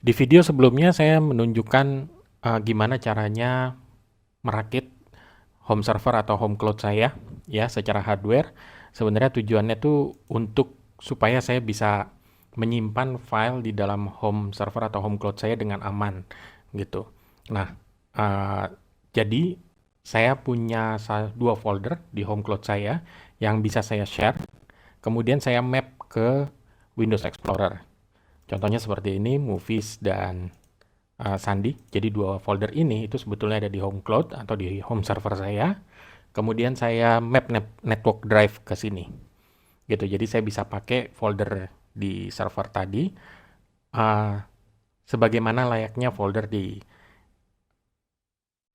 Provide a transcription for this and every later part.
Di video sebelumnya saya menunjukkan gimana caranya merakit home server atau home cloud saya ya secara hardware. Sebenarnya tujuannya tuh untuk supaya saya bisa menyimpan file di dalam home server atau home cloud saya dengan aman gitu. Nah, uh, jadi saya punya dua folder di home cloud saya yang bisa saya share. Kemudian saya map ke Windows Explorer. Contohnya seperti ini, Movies dan Sandy. Jadi dua folder ini itu sebetulnya ada di home cloud atau di home server saya. Kemudian saya map network drive ke sini. Gitu. Jadi saya bisa pakai folder di server tadi uh, sebagaimana layaknya folder di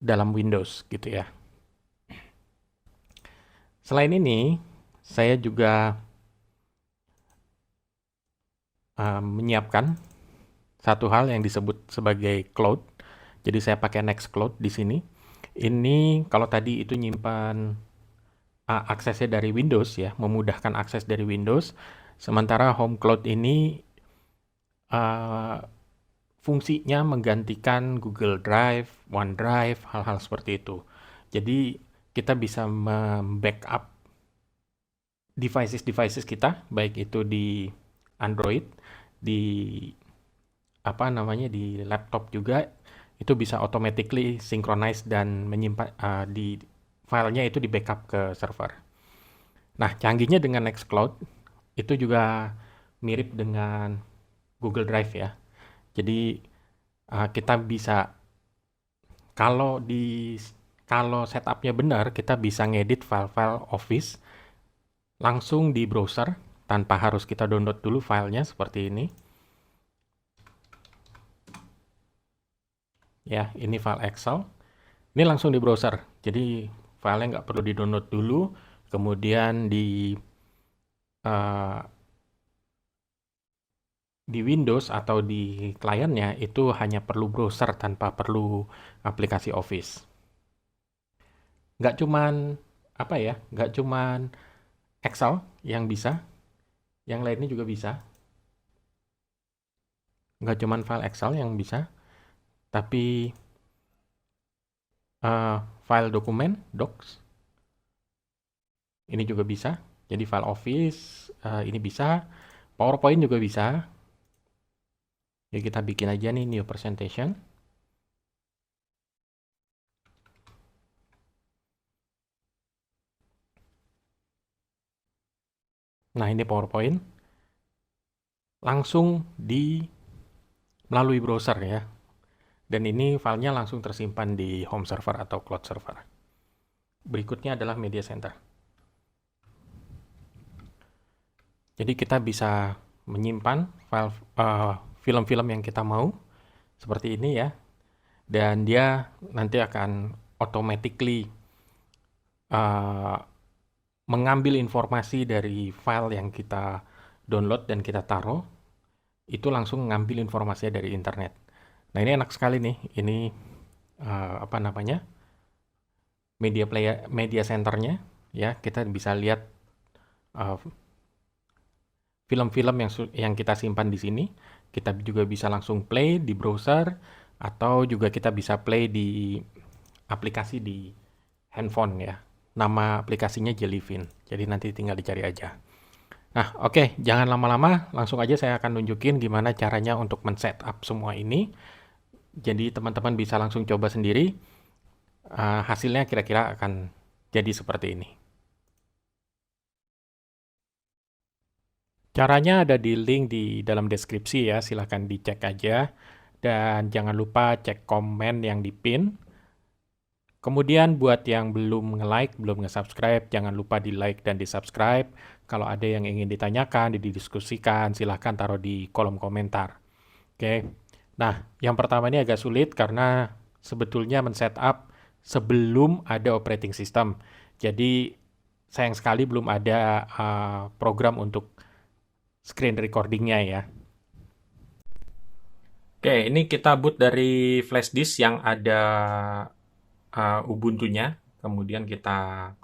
dalam Windows gitu ya. Selain ini, saya juga menyiapkan satu hal yang disebut sebagai cloud. Jadi saya pakai Nextcloud di sini. Ini kalau tadi itu nyimpan aksesnya dari Windows ya, memudahkan akses dari Windows. Sementara Home Cloud ini uh, fungsinya menggantikan Google Drive, OneDrive, hal-hal seperti itu. Jadi kita bisa membackup devices-devices kita, baik itu di Android, di di laptop juga, itu bisa automatically synchronize dan menyimpan di filenya itu di backup ke server. Nah, canggihnya dengan Nextcloud itu juga mirip dengan Google Drive ya. Jadi kita bisa kalau di kalau setupnya benar, kita bisa ngedit file-file Office langsung di browser tanpa harus kita download dulu filenya seperti ini. Ya, ini file Excel. Ini langsung di browser. Jadi filenya nggak perlu di-download dulu, kemudian uh, di Windows atau di kliennya itu hanya perlu browser tanpa perlu aplikasi Office. Nggak cuman nggak cuman Excel yang bisa, yang lainnya juga bisa. Nggak cuman file Excel yang bisa, tapi file dokumen, docs, ini juga bisa. Jadi file Office ini bisa, PowerPoint juga bisa. Jadi kita bikin aja nih new presentation. Nah ini PowerPoint. Langsung melalui browser ya. Dan ini filenya langsung tersimpan di home server atau cloud server. Berikutnya adalah media center. Jadi kita bisa menyimpan file film-film yang kita mau seperti ini ya. Dan dia nanti akan automatically uh, mengambil informasi dari file yang kita download dan kita taruh, itu langsung ngambil informasinya dari internet. Nah ini enak sekali nih, ini media centernya ya, kita bisa lihat uh, film-film yang kita simpan di sini. Kita juga bisa langsung play di browser atau juga kita bisa play di aplikasi di handphone ya. Nama aplikasinya Jellyfin. Jadi nanti tinggal dicari aja. Nah, oke, jangan lama-lama, langsung aja saya akan nunjukin gimana caranya untuk men-setup semua ini. Jadi teman-teman bisa langsung coba sendiri. Hasilnya kira-kira akan jadi seperti ini. Caranya ada di link di dalam deskripsi ya, silahkan dicek aja. Dan jangan lupa cek komen yang di pin. Kemudian buat yang belum nge-like, belum nge-subscribe, jangan lupa di-like dan di-subscribe. Kalau ada yang ingin ditanyakan, didiskusikan, silahkan taruh di kolom komentar. Oke. Nah, yang pertama ini agak sulit karena sebetulnya men-setup sebelum ada operating system. Jadi sayang sekali belum ada program untuk screen recordingnya ya. Oke, ini kita boot dari flash disk yang ada Ubuntu-nya. Kemudian kita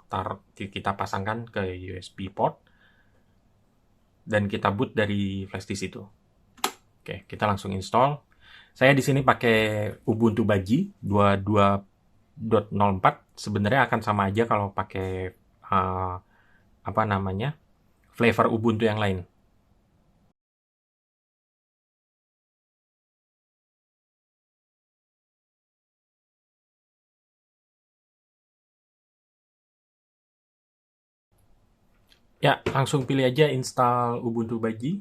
pasangkan ke USB port dan kita boot dari flash disk itu. Oke, kita langsung install. Saya di sini pakai Ubuntu Baji 22.04. Sebenarnya akan sama aja kalau pakai eh, apa namanya flavor Ubuntu yang lain. Ya, langsung pilih aja install Ubuntu Baji.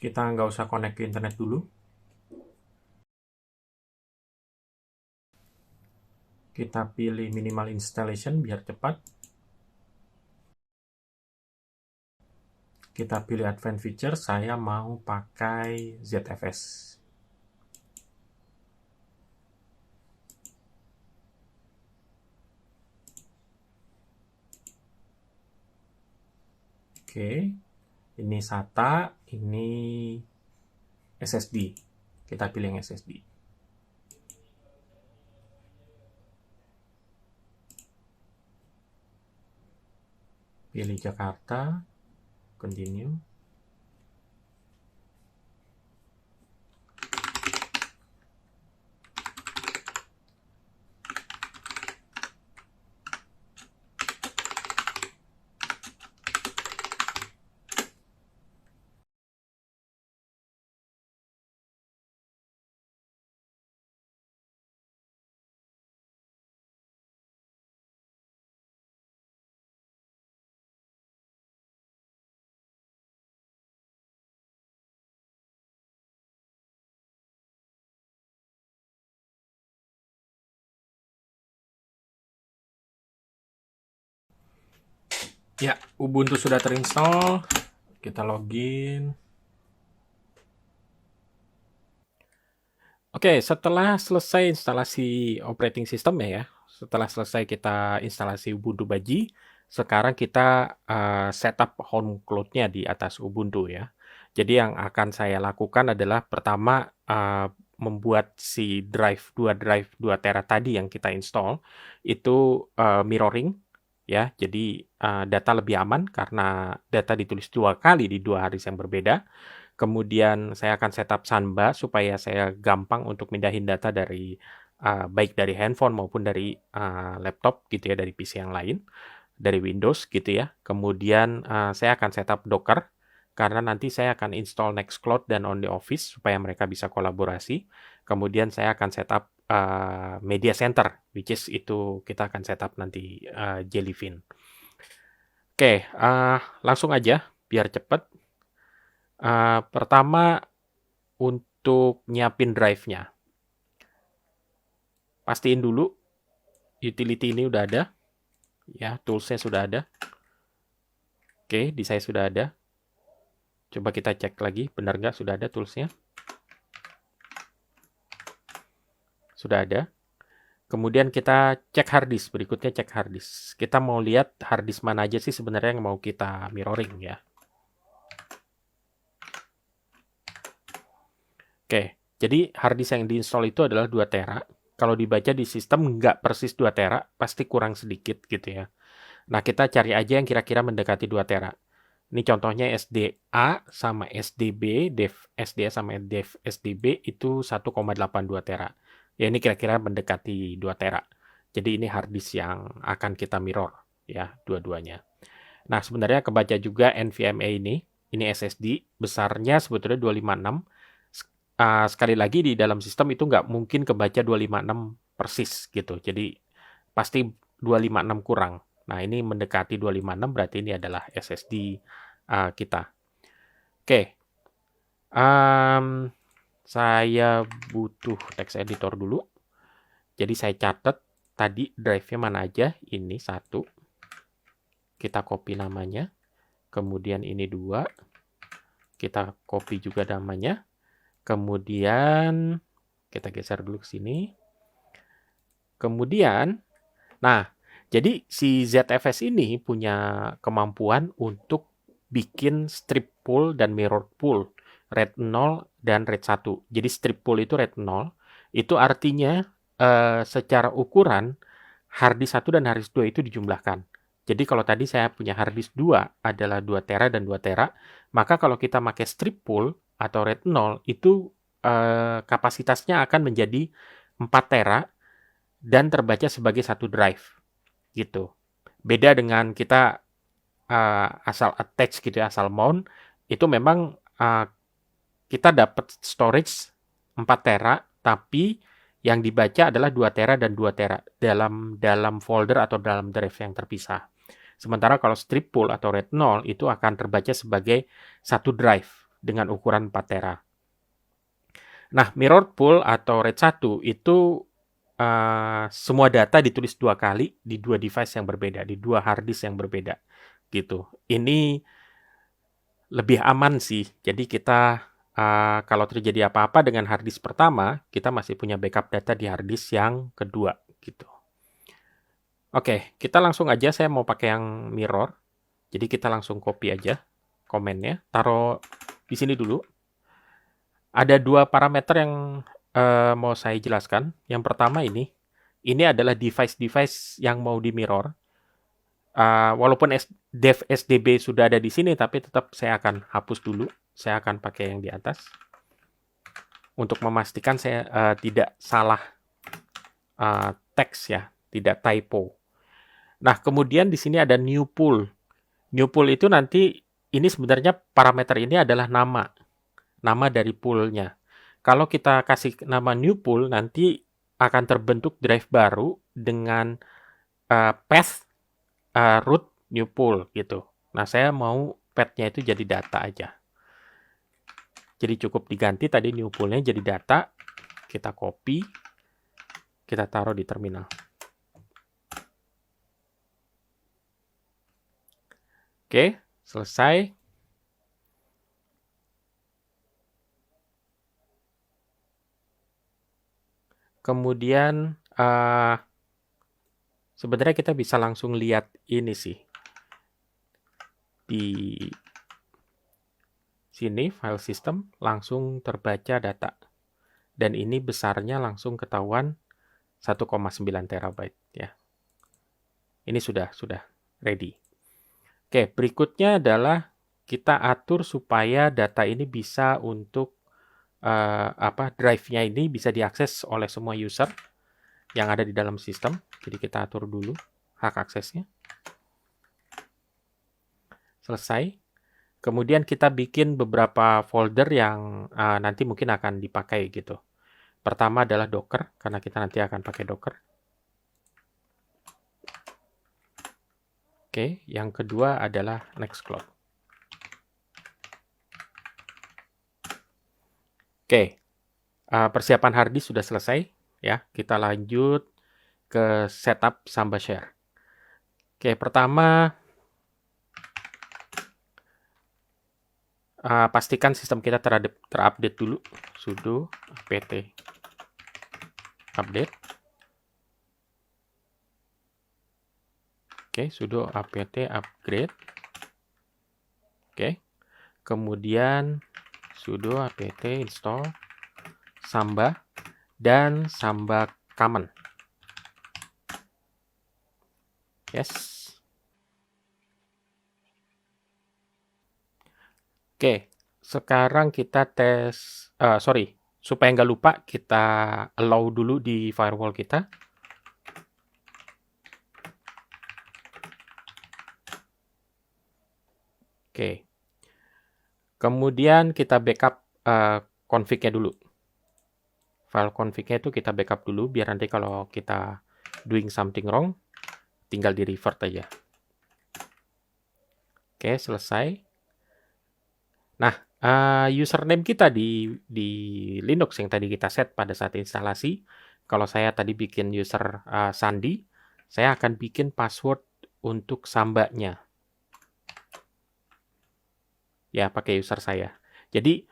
Kita nggak usah connect ke internet dulu. Kita pilih minimal installation biar cepat. Kita pilih advanced feature, saya mau pakai ZFS. Oke, ini SATA, ini SSD. Kita pilih yang SSD. Pilih Jakarta, continue. Ya, Ubuntu sudah terinstall. Kita login. Oke, setelah selesai instalasi operating system ya, setelah selesai kita instalasi Ubuntu Baji, sekarang kita setup home cloud-nya di atas Ubuntu ya. Jadi yang akan saya lakukan adalah pertama membuat si drive 2 tera tadi yang kita install itu mirroring ya. Jadi data lebih aman karena data ditulis 2 kali di 2 harddisk yang berbeda. Kemudian saya akan setup Samba supaya saya gampang untuk mindahin data dari baik dari handphone maupun dari laptop gitu ya, dari PC yang lain, dari Windows gitu ya. Kemudian saya akan setup Docker karena nanti saya akan install Nextcloud dan OnlyOffice supaya mereka bisa kolaborasi. Kemudian saya akan setup Media Center, which is itu kita akan setup nanti Jellyfin. Oke, langsung aja biar cepet. Pertama untuk nyiapin drive-nya. Pastiin dulu utility ini udah ada. Ya, tools-nya sudah ada. Oke, di saya sudah ada. Coba kita cek lagi, benar nggak sudah ada tools-nya? Sudah ada. Kemudian kita cek harddisk, berikutnya cek harddisk. Kita mau lihat harddisk mana aja sih sebenarnya yang mau kita mirroring ya. Oke, jadi harddisk yang diinstal itu adalah 2 tera. Kalau dibaca di sistem nggak persis 2 tera, pasti kurang sedikit gitu ya. Nah, kita cari aja yang kira-kira mendekati 2 tera. Ini contohnya SDA sama SDB, dev SDA sama dev SDB itu 1,82 tera. Ya ini kira-kira mendekati 2 tera. Jadi ini harddisk yang akan kita mirror ya dua-duanya. Nah sebenarnya kebaca juga NVMe ini SSD besarnya sebetulnya 256. Sekali lagi di dalam sistem itu nggak mungkin kebaca 256 persis gitu. Jadi pasti 256 kurang. Nah, ini mendekati 256 berarti ini adalah SSD kita. Oke. Saya butuh text editor dulu. Jadi saya catat tadi drive-nya mana aja. Ini 1. Kita copy namanya. Kemudian ini 2. Kita copy juga namanya. Kemudian kita geser dulu ke sini. Kemudian, nah, jadi si ZFS ini punya kemampuan untuk bikin strip pool dan mirror pool, RAID 0 dan RAID 1. Jadi strip pool itu RAID 0, itu artinya secara ukuran harddisk 1 dan harddisk 2 itu dijumlahkan. Jadi kalau tadi saya punya harddisk 2 adalah 2 tera dan 2 tera, maka kalau kita pakai strip pool atau RAID 0 itu kapasitasnya akan menjadi 4 tera dan terbaca sebagai satu drive gitu. Beda dengan kita asal attach gitu ya, asal mount, itu memang kita dapat storage 4 tera, tapi yang dibaca adalah 2 tera dan 2 tera dalam folder atau dalam drive yang terpisah. Sementara kalau strip pool atau RAID 0 itu akan terbaca sebagai satu drive dengan ukuran 4 tera. Nah, mirror pool atau RAID 1 itu semua data ditulis 2 kali di 2 device yang berbeda, di 2 hard disk yang berbeda gitu. Ini lebih aman sih. Jadi kita kalau terjadi apa-apa dengan hard disk pertama, kita masih punya backup data di hard disk yang kedua gitu. Oke, kita langsung aja, saya mau pakai yang mirror. Jadi kita langsung copy aja komennya, taruh di sini dulu. Ada 2 parameter yang mau saya jelaskan. Yang pertama ini adalah device-device yang mau di mirror. Walaupun dev SDB sudah ada di sini, tapi tetap saya akan hapus dulu. Saya akan pakai yang di atas untuk memastikan saya tidak salah teks ya, tidak typo. Nah, kemudian di sini ada new pool. New pool itu nanti ini sebenarnya parameter ini adalah nama dari poolnya. Kalau kita kasih nama new pool, nanti akan terbentuk drive baru dengan path root new pool gitu. Nah, saya mau path-nya itu jadi data aja. Jadi cukup diganti tadi new pool-nya jadi data, kita copy, kita taruh di terminal. Oke, selesai. Kemudian sebenarnya kita bisa langsung lihat ini sih. Di sini file system langsung terbaca data. Dan ini besarnya langsung ketahuan 1,9 terabyte ya. Ini sudah ready. Oke, berikutnya adalah kita atur supaya data ini bisa untuk drive-nya ini bisa diakses oleh semua user yang ada di dalam sistem. Jadi kita atur dulu hak aksesnya. Selesai. Kemudian kita bikin beberapa folder yang nanti mungkin akan dipakai gitu. Pertama adalah Docker, karena kita nanti akan pakai Docker. Oke, yang kedua adalah Nextcloud. Oke, persiapan hard disk sudah selesai. Ya, kita lanjut ke setup Samba Share. Oke, pertama pastikan sistem kita terupdate dulu. Sudo apt update. Oke, sudo apt upgrade. Oke. Kemudian sudo apt install Samba dan Samba common. Yes. Oke, sekarang kita tes, supaya nggak lupa kita allow dulu di firewall kita. Oke, kemudian kita backup config-nya dulu. File config-nya itu kita backup dulu, biar nanti kalau kita doing something wrong, tinggal di revert aja. Oke, selesai. Nah, username kita di Linux yang tadi kita set pada saat instalasi, kalau saya tadi bikin user Sandi, saya akan bikin password untuk Sambanya. Ya, pakai user saya. Jadi,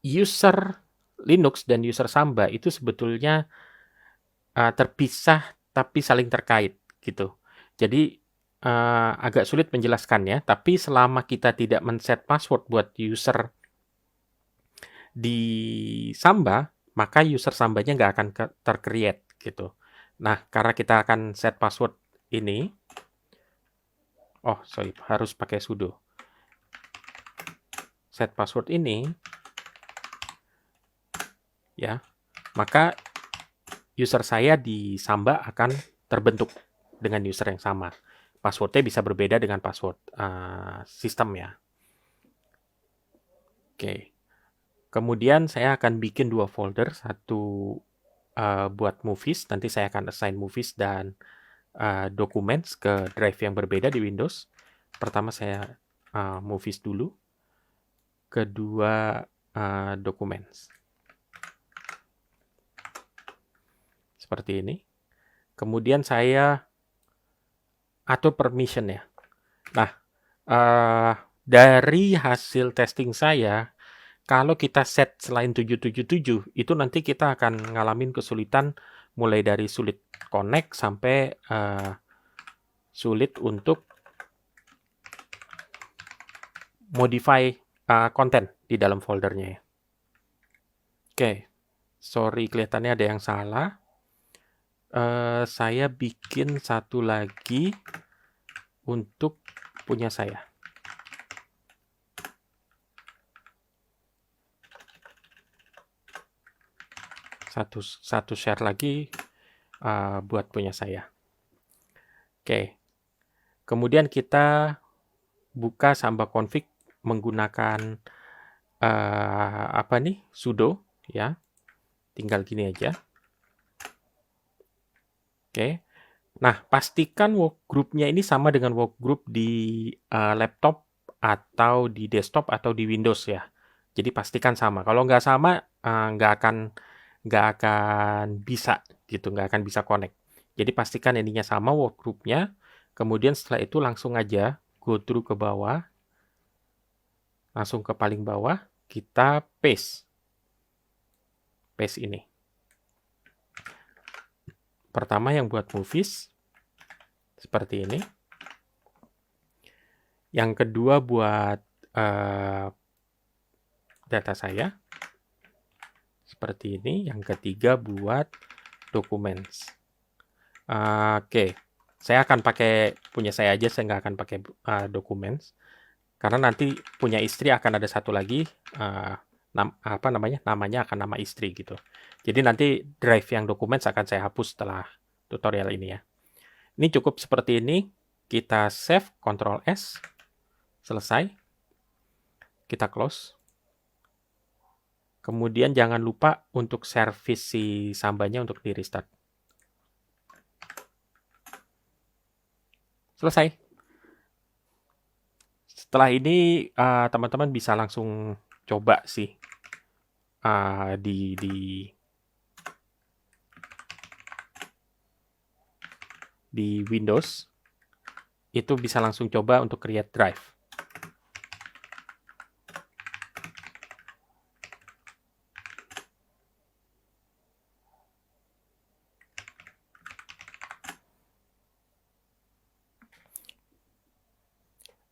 user Linux dan user Samba itu sebetulnya terpisah tapi saling terkait gitu. Jadi, agak sulit menjelaskannya, tapi selama kita tidak men-set password buat user di Samba, maka user Sambanya nggak akan ter-create gitu. Nah, karena kita akan set password ini, harus pakai sudo. Set password ini, ya, maka user saya di Samba akan terbentuk dengan user yang sama. Passwordnya bisa berbeda dengan password sistem ya. Oke. Kemudian saya akan bikin 2 folder, satu buat movies, nanti saya akan assign movies dan documents ke drive yang berbeda di Windows. Pertama saya movies dulu, kedua documents. Seperti ini. Kemudian saya atur permission ya. Nah, dari hasil testing saya, kalau kita set selain 777, itu nanti kita akan ngalamin kesulitan mulai dari sulit connect sampai sulit untuk modify konten di dalam foldernya ya. Oke, sorry kelihatannya ada yang salah. Saya bikin satu lagi untuk punya saya. Satu share lagi buat punya saya. Oke. Kemudian kita buka Samba config menggunakan sudo ya. Tinggal gini aja. Oke. Nah, pastikan workgroup-nya ini sama dengan workgroup di laptop atau di desktop atau di Windows ya. Jadi pastikan sama. Kalau nggak sama, nggak akan bisa gitu, nggak akan bisa connect. Jadi pastikan ininya sama workgroup-nya. Kemudian setelah itu langsung aja go through ke bawah, langsung ke paling bawah, kita paste ini. Pertama yang buat movies, seperti ini. Yang kedua buat data saya, seperti ini. Yang ketiga buat documents. Oke, saya akan pakai punya saya aja, saya nggak akan pakai documents. Karena nanti punya istri akan ada satu lagi, namanya akan nama istri gitu. Jadi nanti drive yang documents akan saya hapus setelah tutorial ini ya. Ini cukup seperti ini. Kita save, Ctrl S, selesai. Kita close. Kemudian jangan lupa untuk service si Sambanya untuk di restart. Selesai. Setelah ini teman-teman bisa langsung coba sih di Windows. Itu bisa langsung coba untuk create drive.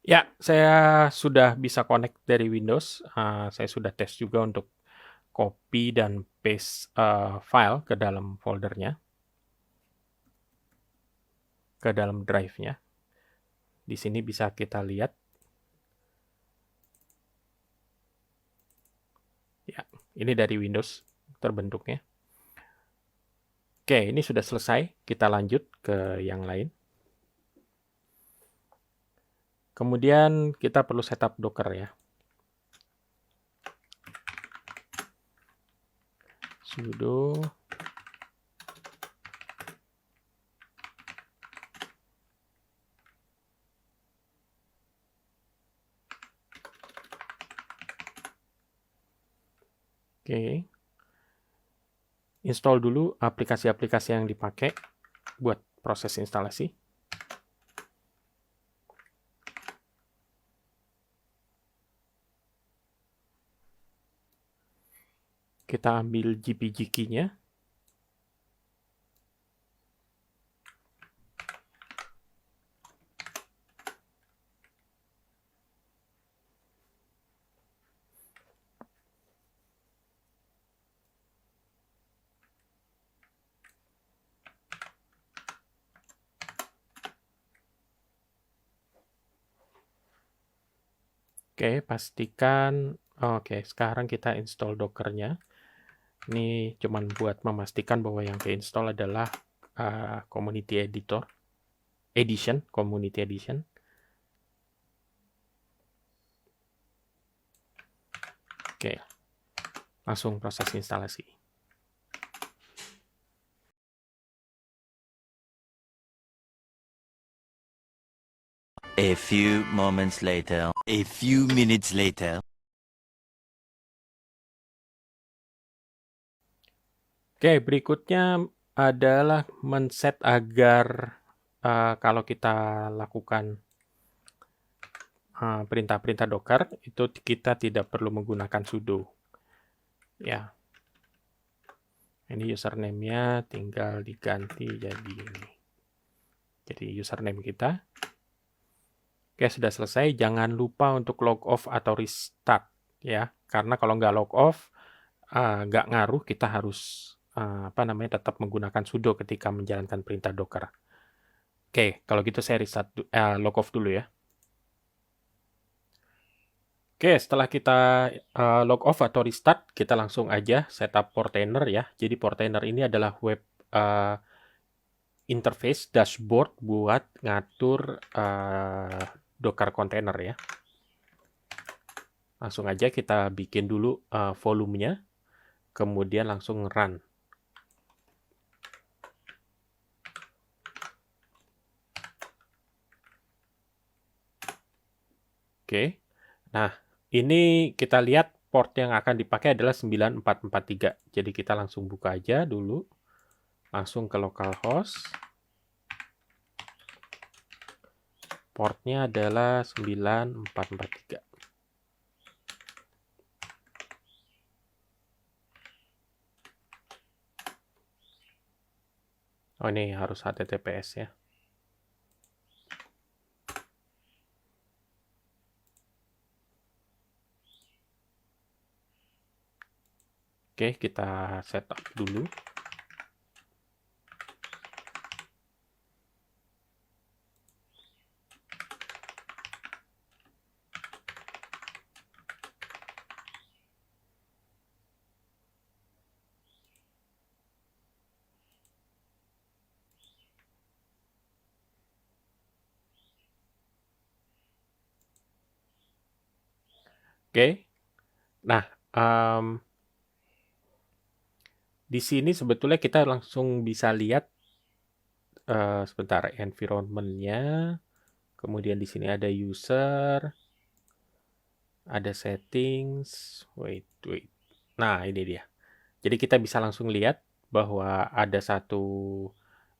Ya, saya sudah bisa connect dari Windows. Saya sudah tes juga untuk copy dan paste file ke dalam foldernya, ke dalam drive-nya. Di sini bisa kita lihat. Ya, ini dari Windows terbentuknya. Oke, ini sudah selesai. Kita lanjut ke yang lain. Kemudian kita perlu setup Docker ya. Sudo Oke. Install dulu aplikasi-aplikasi yang dipakai buat proses instalasi. Kita ambil GPG key-nya. Oke, pastikan. Oke, sekarang kita install Docker-nya. Ini cuman buat memastikan bahwa yang ke-install adalah Community Edition. Oke, langsung proses instalasi. A few moments later, a few minutes later. Oke, berikutnya adalah men-set agar kalau kita lakukan perintah-perintah Docker, itu kita tidak perlu menggunakan sudo. Ya, ini username-nya tinggal diganti jadi ini. Jadi username kita. Oke, sudah selesai. Jangan lupa untuk log off atau restart ya. Karena kalau nggak log off, nggak ngaruh. Kita harus tetap menggunakan sudo ketika menjalankan perintah Docker. Oke, kalau gitu saya log off dulu ya. Oke, setelah kita log off atau restart, kita langsung aja setup Portainer ya. Jadi Portainer ini adalah web interface dashboard buat ngatur Docker container ya. Langsung aja kita bikin dulu volumenya, kemudian langsung run. Oke, nah ini kita lihat port yang akan dipakai adalah 9443. Jadi kita langsung buka aja dulu, langsung ke localhost. Portnya adalah 9443. Oh, ini harus HTTPS ya. Oke, kita setup dulu. Oke, nah di sini sebetulnya kita langsung bisa lihat sebentar environment-nya. Kemudian di sini ada user, ada settings. Wait. Nah, ini dia. Jadi kita bisa langsung lihat bahwa ada satu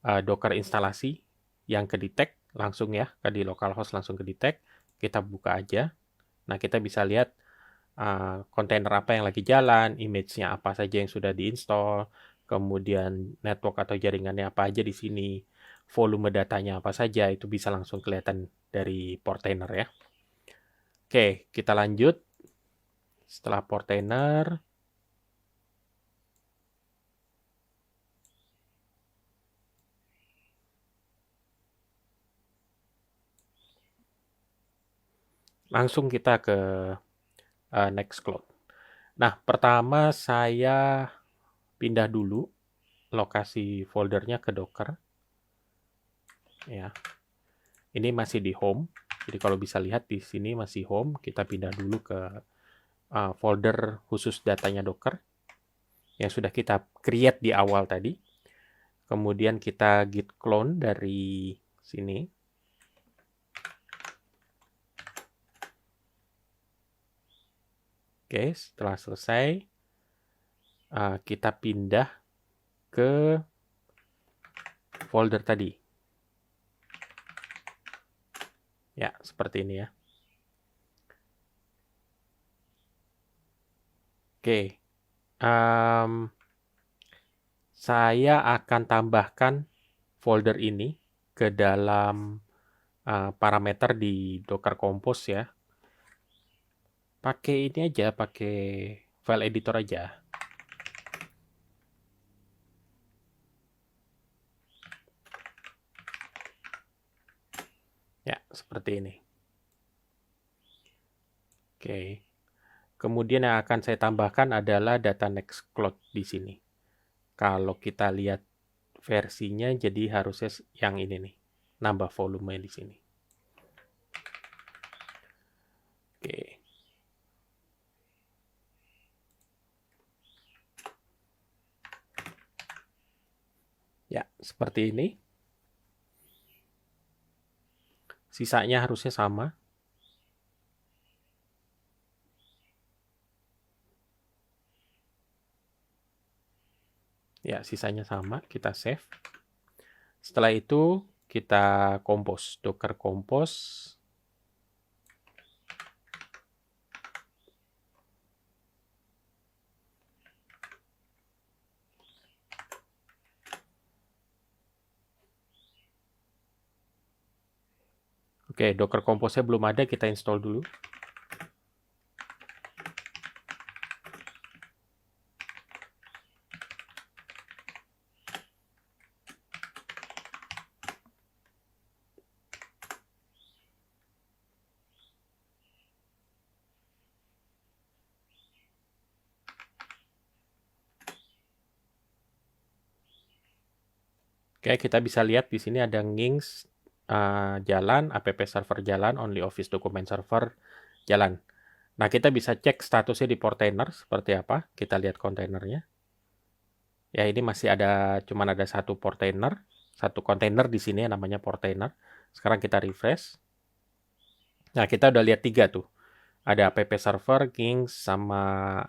Docker instalasi yang ke-detect langsung ya, di localhost langsung ke-detect. Kita buka aja. Nah, kita bisa lihat kontainer apa yang lagi jalan, image-nya apa saja yang sudah diinstal, kemudian network atau jaringannya apa aja di sini, volume datanya apa saja, itu bisa langsung kelihatan dari Portainer ya. Oke, kita lanjut. Setelah Portainer, langsung kita ke Nextcloud. Nah, pertama saya pindah dulu lokasi foldernya ke Docker. Ya, ini masih di home. Jadi kalau bisa lihat di sini masih home. Kita pindah dulu ke folder khusus datanya Docker yang sudah kita create di awal tadi. Kemudian kita git clone dari sini. Oke, setelah selesai, kita pindah ke folder tadi. Ya, seperti ini ya. Oke, saya akan tambahkan folder ini ke dalam parameter di Docker Compose ya. Pakai ini aja, pakai file editor aja. Ya, seperti ini. Oke. Kemudian yang akan saya tambahkan adalah data Nextcloud di sini. Kalau kita lihat versinya, jadi harusnya yang ini nih, nambah volume di sini. Oke. Ya, seperti ini. Sisanya harusnya sama. Ya, sisanya sama. Kita save. Setelah itu, kita compose. Docker compose. Oke, Docker Compose-nya belum ada, kita install dulu. Oke, kita bisa lihat di sini ada Nginx jalan, app server jalan, only office document server jalan. Nah, kita bisa cek statusnya di portainer seperti apa. Kita lihat kontainernya. Ya, ini masih ada, cuman ada satu portainer, satu kontainer di sini namanya portainer. Sekarang kita refresh. Nah, kita udah lihat 3 tuh. Ada app server, Nginx, sama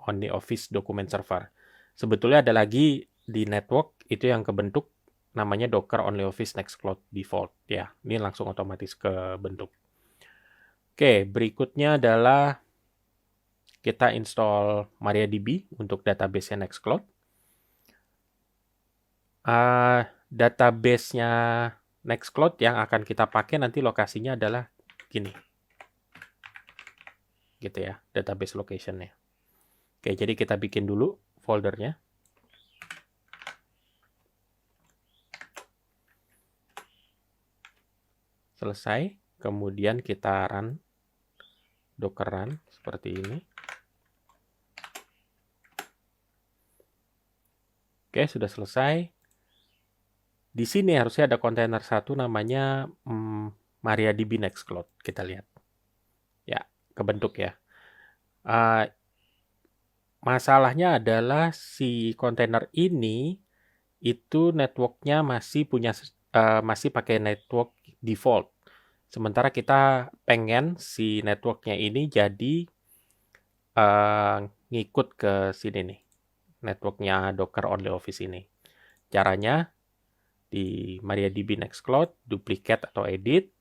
only office document server. Sebetulnya ada lagi di network itu yang kebentuk namanya Docker Only Office Nextcloud Default. Ya, ini langsung otomatis kebentuk. Oke, berikutnya adalah kita install MariaDB untuk database-nya Nextcloud. Database-nya Nextcloud yang akan kita pakai nanti lokasinya adalah gini. Gitu ya, database location-nya. Oke, jadi kita bikin dulu foldernya. Selesai, kemudian kita run docker run seperti ini. Oke, sudah selesai. Di sini harusnya ada kontainer satu namanya MariaDB Nextcloud. Kita lihat. Ya, kebentuk ya. Masalahnya adalah si kontainer ini itu networknya masih pakai network default. Sementara kita pengen si networknya ini jadi ngikut ke sini nih, networknya Docker Only Office ini. Caranya di MariaDB Nextcloud, duplicate atau edit,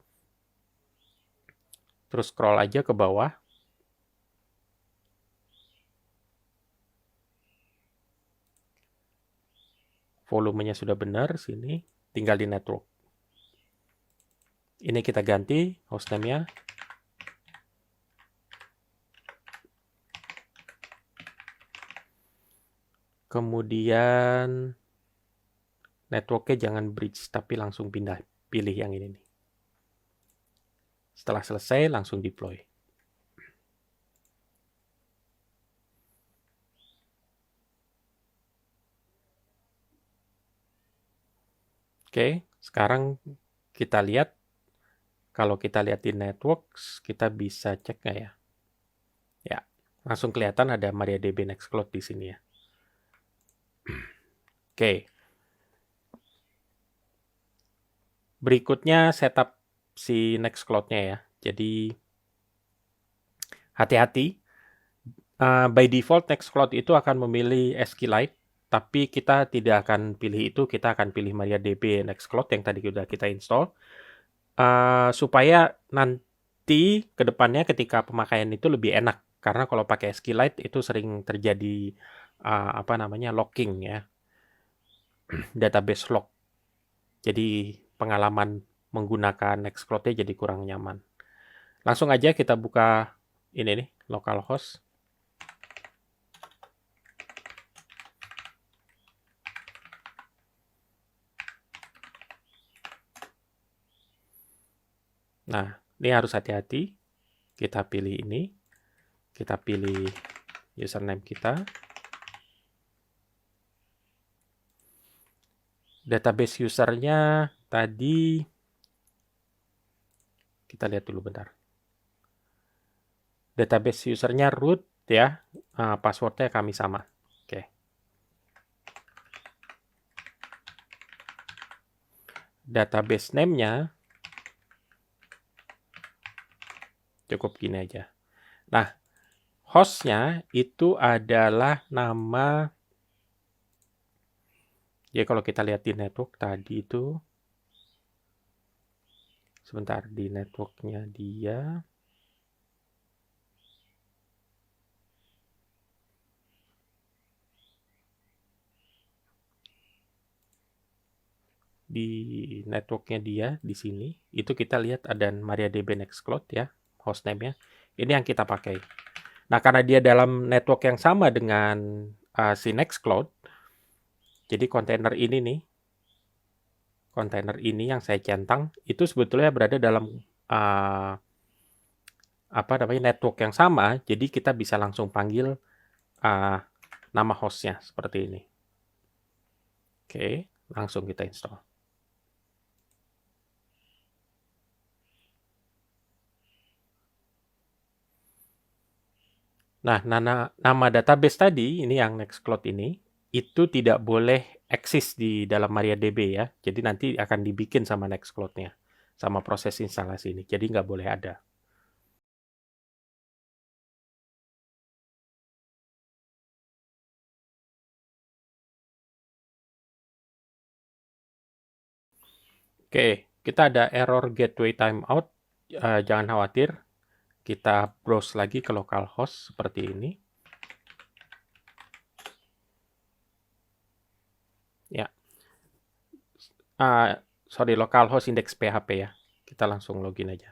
terus scroll aja ke bawah. Volumenya sudah benar, sini tinggal di network. Ini kita ganti hostname-nya. Kemudian networknya jangan bridge, tapi langsung pilih yang ini nih. Setelah selesai, langsung deploy. Oke, sekarang kita lihat. Kalau kita lihat di networks, kita bisa cek nggak ya? Ya, langsung kelihatan ada MariaDB Nextcloud di sini ya. Oke. Berikutnya setup si Nextcloud-nya ya. Jadi hati-hati. By default Nextcloud itu akan memilih SQLite, tapi kita tidak akan pilih itu. Kita akan pilih MariaDB Nextcloud yang tadi sudah kita install. Supaya nanti ke depannya ketika pemakaian itu lebih enak. Karena kalau pakai SQLite itu sering terjadi locking ya. Database lock. Jadi pengalaman menggunakan Nextcloud-nya jadi kurang nyaman. Langsung aja kita buka ini nih, localhost. Nah, ini harus hati-hati. Kita pilih ini. Kita pilih username kita. Database usernya tadi, kita lihat dulu bentar. Database usernya root ya, passwordnya kami sama. Oke. Database name-nya cukup gini aja. Nah, host-nya itu adalah nama, ya kalau kita lihat di network tadi itu, sebentar, di network-nya dia, di sini, itu kita lihat ada MariaDB Nextcloud ya, hostname-nya. Ini yang kita pakai. Nah, karena dia dalam network yang sama dengan si Nextcloud, jadi kontainer ini yang saya centang, itu sebetulnya berada dalam network yang sama, jadi kita bisa langsung panggil nama hostnya seperti ini. Oke, langsung kita install. Nah, nama database tadi, ini yang Nextcloud ini, itu tidak boleh eksis di dalam MariaDB ya. Jadi nanti akan dibikin sama Nextcloud-nya, sama proses instalasi ini. Jadi nggak boleh ada. Oke, kita ada error gateway timeout. Jangan khawatir, kita browse lagi ke localhost seperti ini. Ya, sorry, localhost index PHP ya. Kita langsung login aja.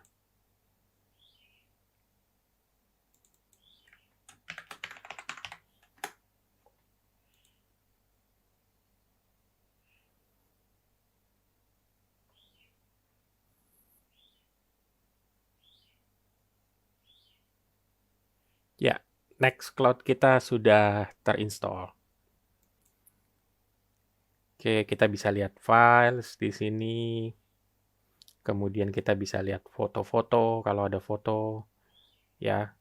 Ya, Nextcloud kita sudah terinstall. Oke, kita bisa lihat files di sini. Kemudian kita bisa lihat foto-foto kalau ada foto ya.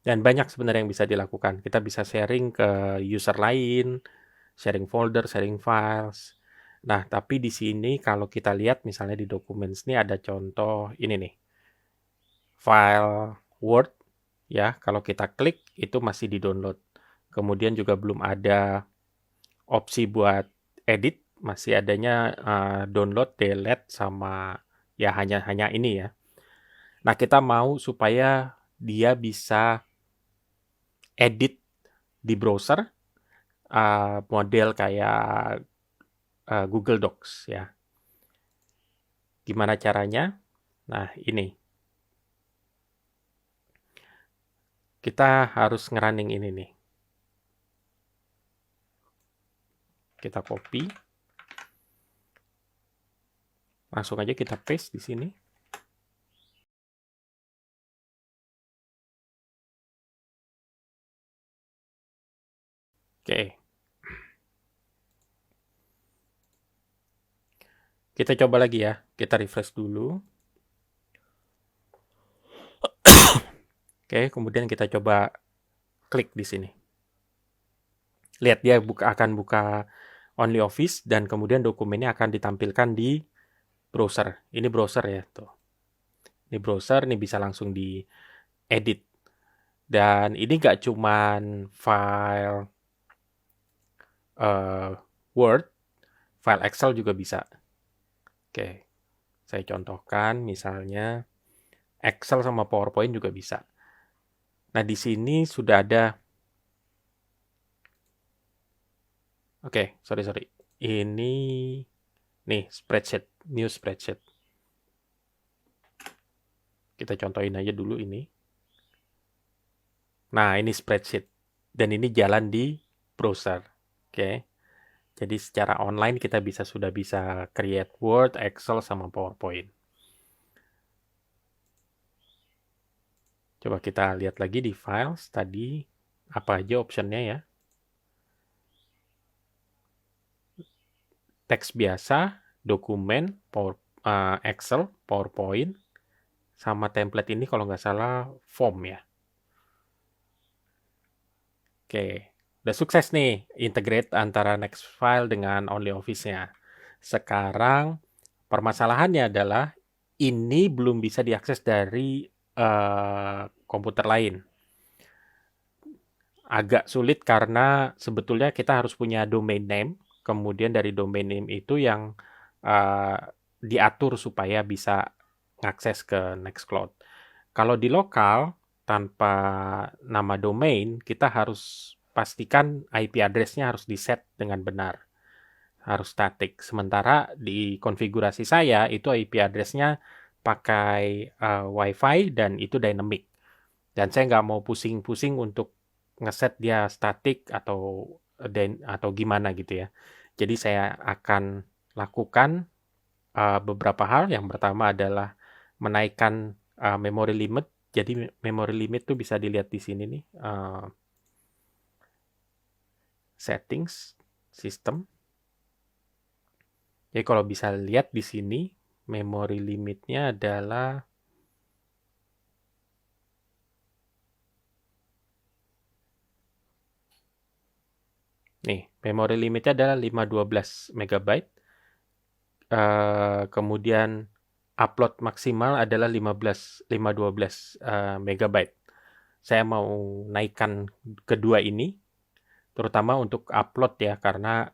Dan banyak sebenarnya yang bisa dilakukan. Kita bisa sharing ke user lain, sharing folder, sharing files. Nah, tapi di sini kalau kita lihat misalnya di documents ini ada contoh ini nih. File Word ya, kalau kita klik itu masih di-download. Kemudian juga belum ada opsi buat edit, masih adanya download, delete sama ya hanya ini ya. Nah, kita mau supaya dia bisa edit di browser model kayak Google Docs ya. Gimana caranya? Nah, ini. Kita harus ngerunning ini nih. Kita copy. Langsung aja kita paste di sini. Oke. Kita coba lagi ya. Kita refresh dulu. Oke, kemudian kita coba klik di sini. Lihat dia akan buka OnlyOffice dan kemudian dokumennya akan ditampilkan di browser. Ini browser ya, tuh. Ini browser, ini bisa langsung diedit. Dan ini nggak cuman file Word, file Excel juga bisa. Oke, saya contohkan misalnya Excel sama PowerPoint juga bisa. Nah, di sini sudah ada. Oke, sorry. Ini nih spreadsheet, new spreadsheet. Kita contohin aja dulu ini. Nah, ini spreadsheet dan ini jalan di browser. Oke. Jadi secara online kita sudah bisa create Word, Excel, sama PowerPoint. Coba kita lihat lagi di Files tadi, apa aja optionnya ya. Teks biasa, dokumen, Excel, PowerPoint, sama template ini kalau nggak salah form ya. Oke, udah sukses nih integrate antara Nextfile dengan OnlyOffice-nya. Sekarang permasalahannya adalah ini belum bisa diakses dari komputer lain. Agak sulit karena sebetulnya kita harus punya domain name, kemudian dari domain name itu yang diatur supaya bisa ngakses ke Nextcloud. Kalau di lokal, tanpa nama domain, kita harus pastikan IP address-nya harus di-set dengan benar. Harus static. Sementara di konfigurasi saya, itu IP address-nya pakai Wi-Fi dan itu dynamic. Dan saya nggak mau pusing-pusing untuk ngeset dia static atau gimana gitu ya. Jadi saya akan lakukan beberapa hal. Yang pertama adalah menaikkan memory limit. Jadi memory limit tuh bisa dilihat di sini nih, settings system. Jadi kalau bisa lihat di sini memory limitnya adalah nih, memory limitnya adalah 512 MB. Kemudian upload maksimal adalah 512 MB. Saya mau naikkan kedua ini, terutama untuk upload ya, karena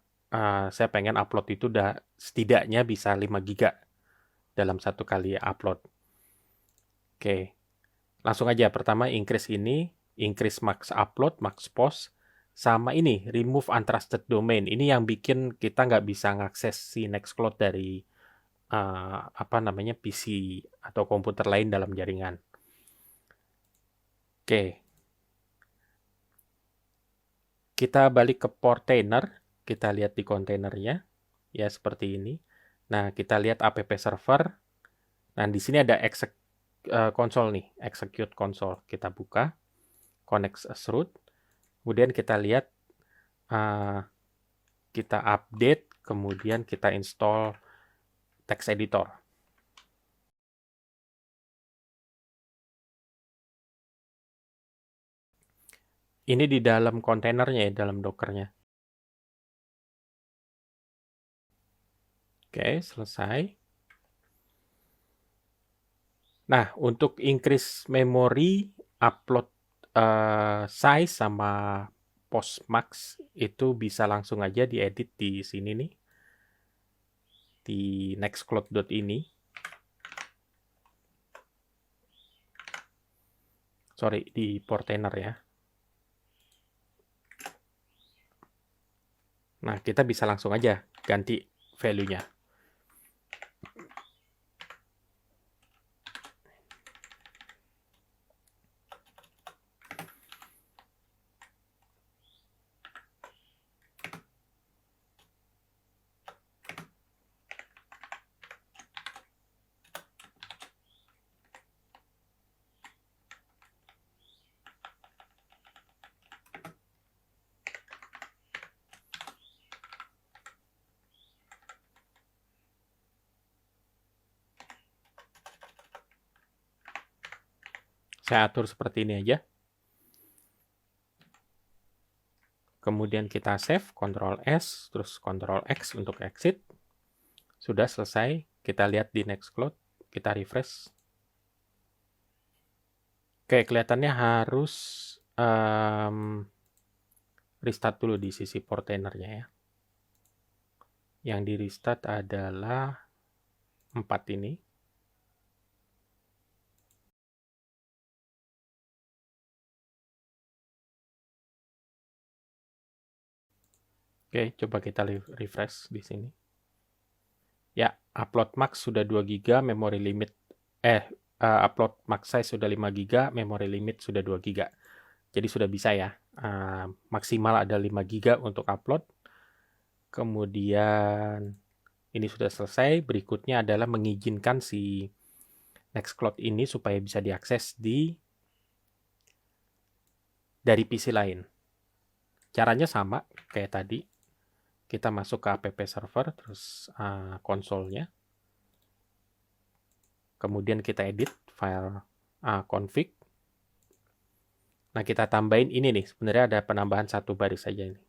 saya pengen upload itu udah setidaknya bisa 5 GB dalam satu kali upload. Oke, langsung aja. Pertama increase ini, increase max upload, max post, sama ini remove untrusted domain. Ini yang bikin kita nggak bisa ngakses si Nextcloud dari PC atau komputer lain dalam jaringan. Oke, kita balik ke portainer, kita lihat di kontainernya, ya seperti ini. Nah, kita lihat app server. Nah, di sini ada console nih, execute console. Kita buka, connect as root. Kemudian kita lihat, kita update, kemudian kita install text editor. Ini di dalam kontainernya ya, dalam dockernya. Oke, selesai. Nah, untuk increase memory, upload size sama post max itu bisa langsung aja diedit di sini nih, di nextcloud.ini. Sorry, di portainer ya. Nah, kita bisa langsung aja ganti value-nya. Saya atur seperti ini aja. Kemudian kita save, Ctrl S, terus Ctrl X untuk exit. Sudah selesai. Kita lihat di Nextcloud, kita refresh. Oke, kelihatannya harus restart dulu di sisi portainernya ya. Yang di restart adalah 4 ini. Oke, coba kita refresh di sini. Ya, upload max sudah 2 GB, memory limit upload max size sudah 5 GB, memory limit sudah 2 GB. Jadi sudah bisa ya, maksimal ada 5 GB untuk upload. Kemudian ini sudah selesai. Berikutnya adalah mengizinkan si Nextcloud ini supaya bisa diakses dari PC lain. Caranya sama kayak tadi. Kita masuk ke app server, terus konsolnya. Kemudian kita edit file config. Nah, kita tambahin ini nih. Sebenarnya ada penambahan satu baris saja ini.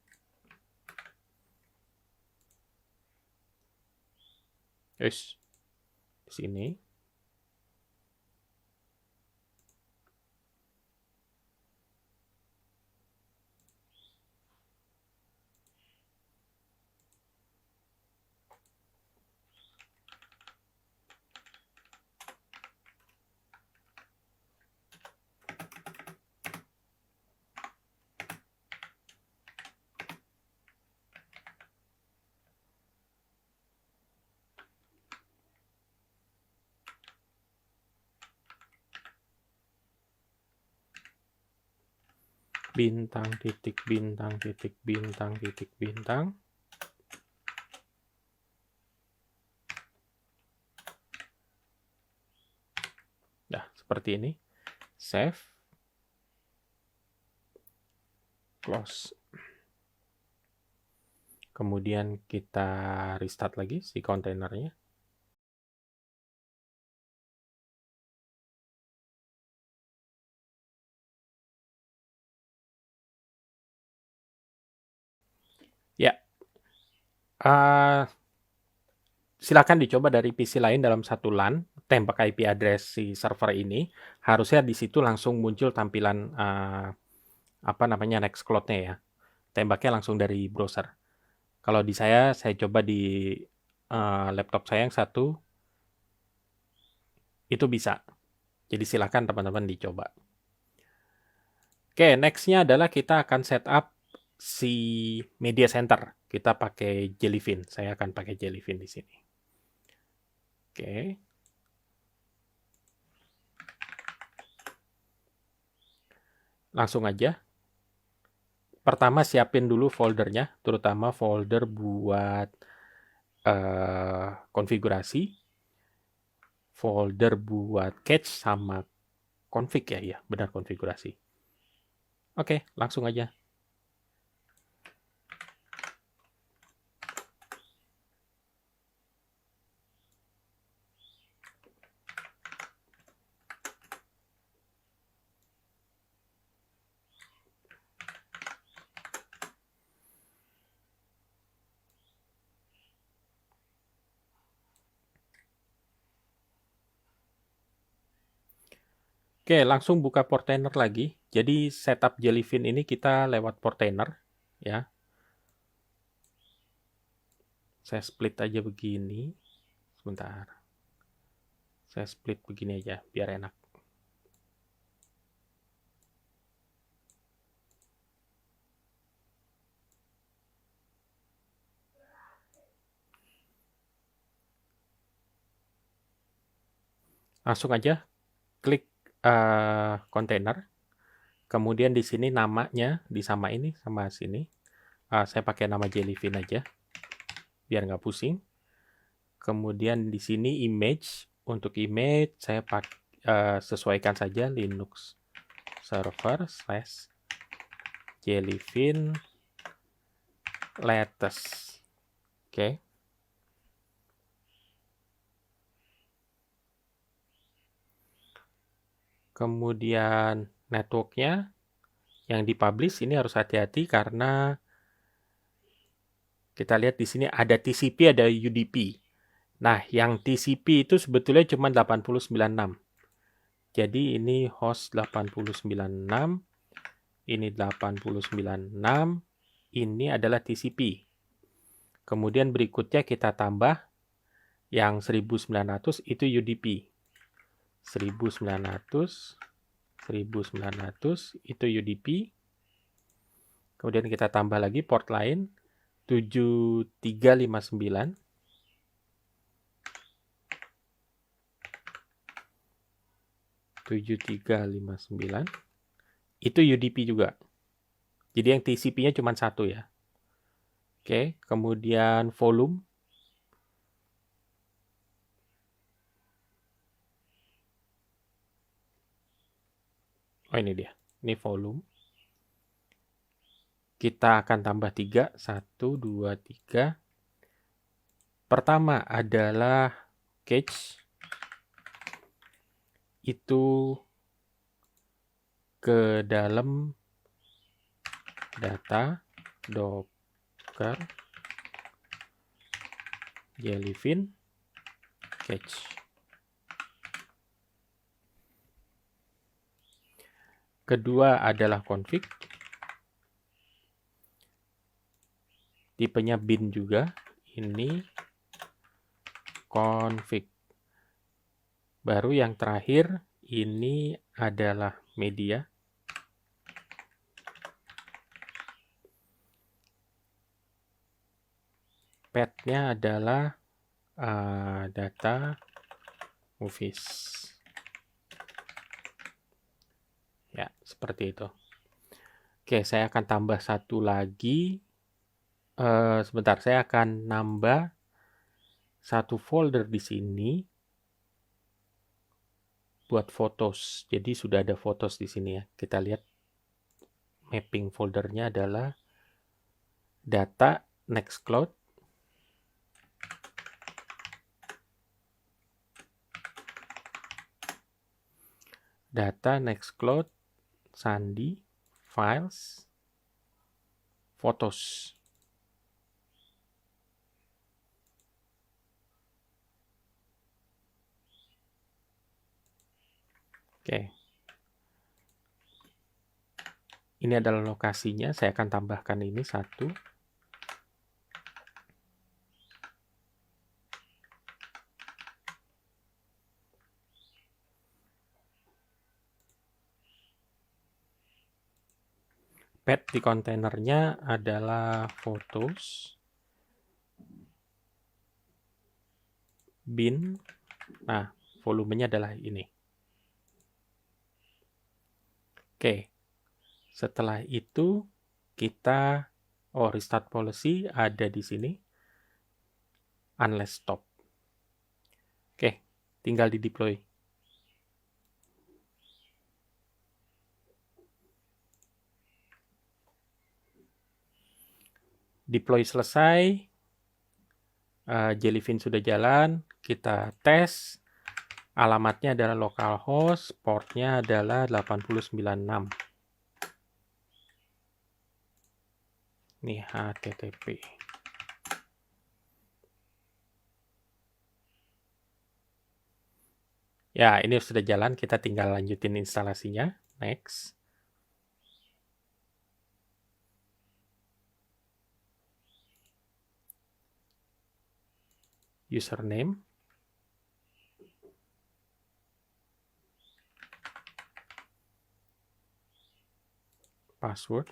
Yes. Di sini. Bintang, titik, bintang, titik, bintang, titik, bintang. Nah, seperti ini. Save. Close. Kemudian kita restart lagi si kontainernya. Ya. Silakan dicoba dari PC lain dalam satu LAN, tembak IP address si server ini. Harusnya di situ langsung muncul tampilan Nextcloud-nya ya. Tembaknya langsung dari browser. Kalau di saya coba di laptop saya yang satu, itu bisa. Jadi silakan teman-teman dicoba. Oke, next-nya adalah kita akan setup si media center. Kita pakai Jellyfin. Saya akan pakai Jellyfin di sini. Oke. Langsung aja. Pertama siapin dulu foldernya, terutama folder buat konfigurasi, folder buat cache sama config ya, benar konfigurasi. Oke, langsung aja. Oke, langsung buka Portainer lagi. Jadi setup Jellyfin ini kita lewat Portainer ya. Saya split aja begini. Sebentar. Saya split begini aja biar enak. Langsung aja klik kontainer. Kemudian di sini namanya disamain nih sama sini. Saya pakai nama Jellyfin aja biar nggak pusing. Kemudian di sini image. Untuk image saya sesuaikan saja Linux server / Jellyfin latest. Oke. Kemudian networknya yang dipublish ini harus hati-hati karena kita lihat di sini ada TCP, ada UDP. Nah, yang TCP itu sebetulnya cuma 8096. Jadi ini host 8096, ini 8096, ini adalah TCP. Kemudian berikutnya kita tambah yang 1900 itu UDP. 1900 itu UDP. Kemudian kita tambah lagi port lain 7359. Itu UDP juga. Jadi yang TCP-nya cuma satu ya. Oke, kemudian volume. Oh, ini dia. Ini volume. Kita akan tambah 3. 1, 2, 3. Pertama adalah cache. Itu ke dalam data docker jellyfin cache. Kedua adalah config. Tipenya bin juga. Ini config. Baru yang terakhir, ini adalah media. Path-nya adalah data movies. Ya, seperti itu. Oke, saya akan tambah satu lagi. Sebentar, saya akan nambah satu folder di sini buat fotos. Jadi sudah ada fotos di sini ya. Kita lihat mapping foldernya adalah data Nextcloud. Data Nextcloud, Sandi, Files, Fotos. Oke. Ini adalah lokasinya. Saya akan tambahkan ini satu. Path di kontainernya adalah photos. Bin. Nah, volumenya adalah ini. Oke. Setelah itu kita restart policy ada di sini. Unless stop. Oke, tinggal di deploy. Deploy selesai. Jellyfin sudah jalan. Kita tes. Alamatnya adalah localhost, portnya adalah 8096. Ini HTTP. Ya, ini sudah jalan. Kita tinggal lanjutin instalasinya. Next. Username. Password.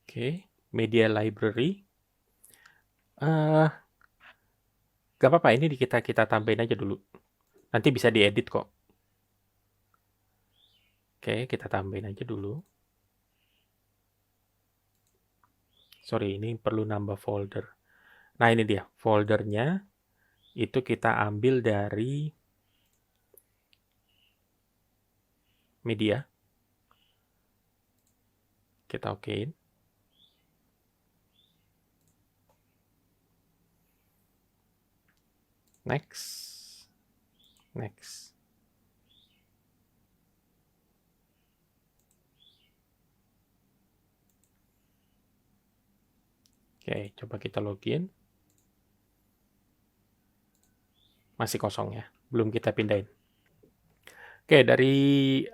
Oke, media library. Gak apa-apa, ini kita tambahin aja dulu. Nanti bisa diedit kok. Oke, kita tambahin aja dulu. Sorry, ini perlu nambah folder. Nah, ini dia foldernya. Itu kita ambil dari media. Kita okein. Next. Next. Oke, coba kita login. Masih kosong ya, belum kita pindahin. Oke, dari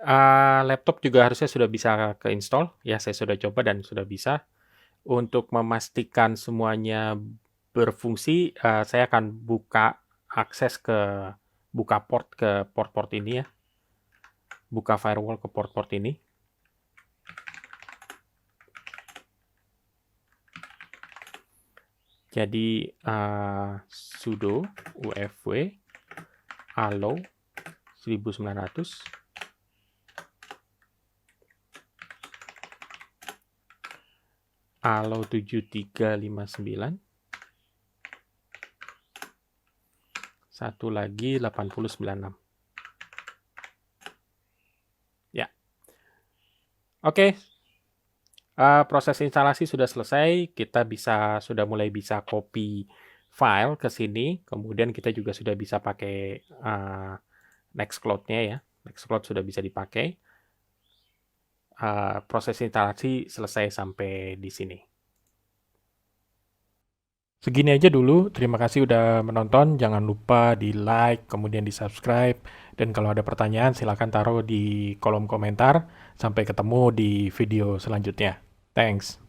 laptop juga harusnya sudah bisa ke-install. Ya, saya sudah coba dan sudah bisa. Untuk memastikan semuanya berfungsi, saya akan buka port ke port-port ini ya. Buka firewall ke port-port ini. Jadi sudo ufw allow 1900, allow 7359, satu lagi 8096. Ya. Oke. Proses instalasi sudah selesai, kita sudah mulai bisa copy file ke sini, kemudian kita juga sudah bisa pakai Nextcloud-nya ya. Nextcloud sudah bisa dipakai. Proses instalasi selesai sampai di sini. Segini aja dulu, terima kasih udah menonton, jangan lupa di like, kemudian di subscribe, dan kalau ada pertanyaan silahkan taruh di kolom komentar. Sampai ketemu di video selanjutnya. Thanks.